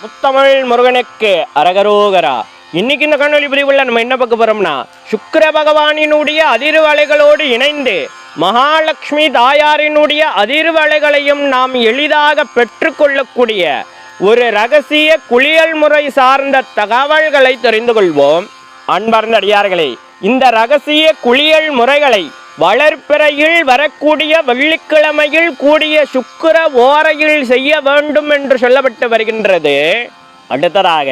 முத்தமிழ் முருகனுக்கு அரகரோகரா. இன்னைக்கு இந்த காணொலி பதிவுள்ள நம்ம என்ன பார்க்க போறோம்னா, சுக்கிர பகவானினுடைய அதிர்வலைகளோடு இணைந்து மகாலட்சுமி தாயாரினுடைய அதிர்வலைகளையும் நாம் எளிதாக பெற்றுக்கொள்ளக்கூடிய ஒரு ரகசிய குளியல் முறை சார்ந்த தகவல்களை தெரிந்து கொள்வோம். அன்பார்ந்த அடியார்களே, இந்த ரகசிய குளியல் முறைகளை வளர்ப்பிறையில் வரக்கூடிய வெள்ளிக்கிழமையில் கூடிய சுக்கிர ஓரையில் செய்ய வேண்டும் என்று சொல்லப்பட்டு வருகின்றது. அடுத்ததாக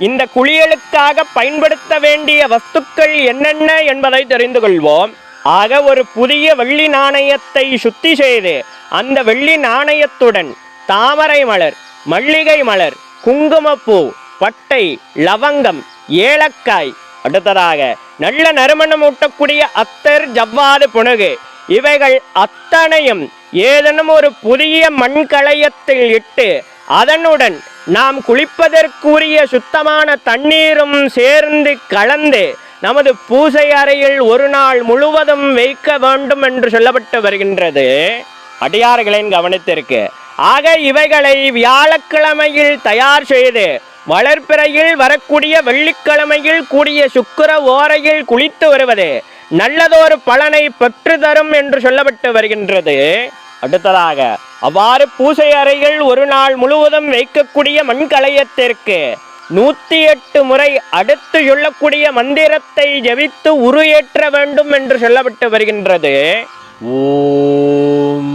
இந்த குளியலுக்காக பயன்படுத்த வேண்டிய வஸ்துக்கள் என்னென்ன என்பதை தெரிந்து கொள்வோம். ஆக ஒரு புதிய வெள்ளி நாணயத்தை சுத்தி செய்து அந்த வெள்ளி நாணயத்துடன் தாமரை மலர், மல்லிகை மலர், குங்குமப்பூ, பட்டை, லவங்கம், ஏலக்காய், அடுத்ததாக நல்ல நறுமணம் ஊட்டக்கூடிய அத்தர், ஜவ்வாது, புனுகு இவைகள் அத்தனையும் ஏதேனும் ஒரு புதிய மண்கலயத்தில் இட்டு அதனுடன் நாம் குளிப்பதற்குரிய சுத்தமான தண்ணீரும் சேர்ந்து கலந்து நமது பூசை அறையில் ஒரு நாள் முழுவதும் வைக்க வேண்டும் என்று சொல்லப்பட்டு வருகின்றது. அடியார்களின் கவனத்திற்கு ஆக இவைகளை வியாழக்கிழமையில் தயார் செய்து வளர்ப்பிறையில் வரக்கூடிய வெள்ளிக்கிழமையில் கூடிய சுக்கிர ஓரையில் குளித்து வருவது நல்லதொரு பலனை பெற்று தரும் என்று சொல்லப்பட்டு வருகின்றது. அடுத்ததாக அவ்வாறு பூசை அறையில் ஒரு நாள் முழுவதும் வைக்கக்கூடிய மண்கலயத்திற்கு 108 முறை அடுத்து சொல்லக்கூடிய மந்திரத்தை ஜபித்து உருயேற்ற வேண்டும் என்று சொல்லப்பட்டு வருகின்றது. ஓம்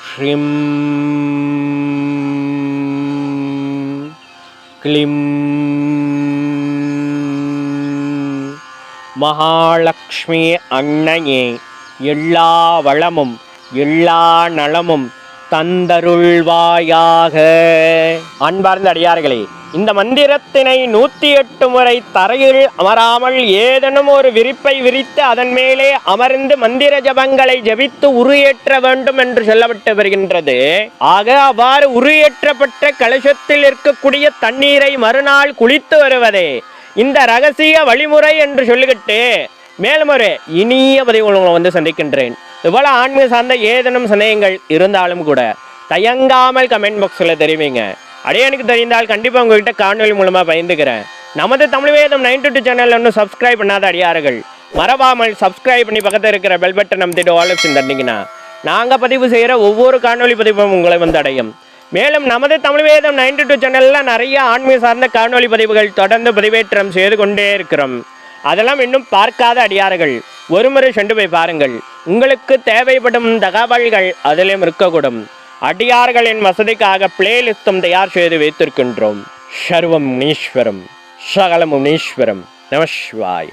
ஸ்ரீம் க்ளீம் மகாலட்சுமி அன்னையே எல்லா வளமும் எல்லா நலமும் தந்தருள்வாயாக. அன்பார்ந்த அடியார்களே, இந்த மந்திரத்தினை 108 முறை தரையில் அமராமல் ஏதேனும் ஒரு விரிப்பை விரித்து அதன் மேலே அமர்ந்து மந்திர ஜபங்களை ஜபித்து உருயேற்ற வேண்டும் என்று சொல்லப்பட்டு வருகின்றது. ஆக அவ்வாறு உருயேற்றப்பட்ட கலசத்தில் இருக்கக்கூடிய தண்ணீரை மறுநாள் குளித்து வருவதே இந்த ரகசிய வழிமுறை என்று சொல்லிக்கிட்டு மேலும் ஒரு இனிய பதிவுகளை வந்து சந்திக்கின்றேன். இதுபோல ஆன்மீக சார்ந்த ஏதேனும் சந்தேகங்கள் இருந்தாலும் கூட தயங்காமல் கமெண்ட் பாக்ஸில் தெரிவிங்க. அடையானுக்கு தெரிந்தால் கண்டிப்பாக உங்கள்கிட்ட காணொலி மூலமாக பயந்துக்கிறேன். நமது தமிழ் வேதம் 922 சேனல் ஒன்றும் சப்ஸ்கிரைப் பண்ணாத அடியார்கள் மறவாமல் சப்ஸ்கிரைப் பண்ணி பக்கத்தில் இருக்கிற பெல் பட்டன் நம்பிட்டு ஆல் ஆப்ஷன் தட்டிங்கன்னா நாங்கள் பதிவு செய்கிற ஒவ்வொரு காணொலி பதிவும் உங்களை வந்து அடையும். மேலும் நமது தமிழ் வேதம் 922 சேனலில் நிறைய ஆன்மீக சார்ந்த காணொலி பதிவுகள் தொடர்ந்து பதிவேற்றம் செய்து கொண்டே இருக்கிறோம். அதெல்லாம் இன்னும் பார்க்காத அடியார்கள் ஒருமுறை சென்று போய் பாருங்கள். உங்களுக்கு தேவைப்படும் தகவல்கள் அதிலும் இருக்கக்கூடும். அடியார்களின் வசதிக்காக பிளேலிஸ்டும் தயார் செய்து வைத்திருக்கின்றோம். சர்வம் முனீஸ்வரம், சகலமும் முனீஸ்வரம். நம சிவாய.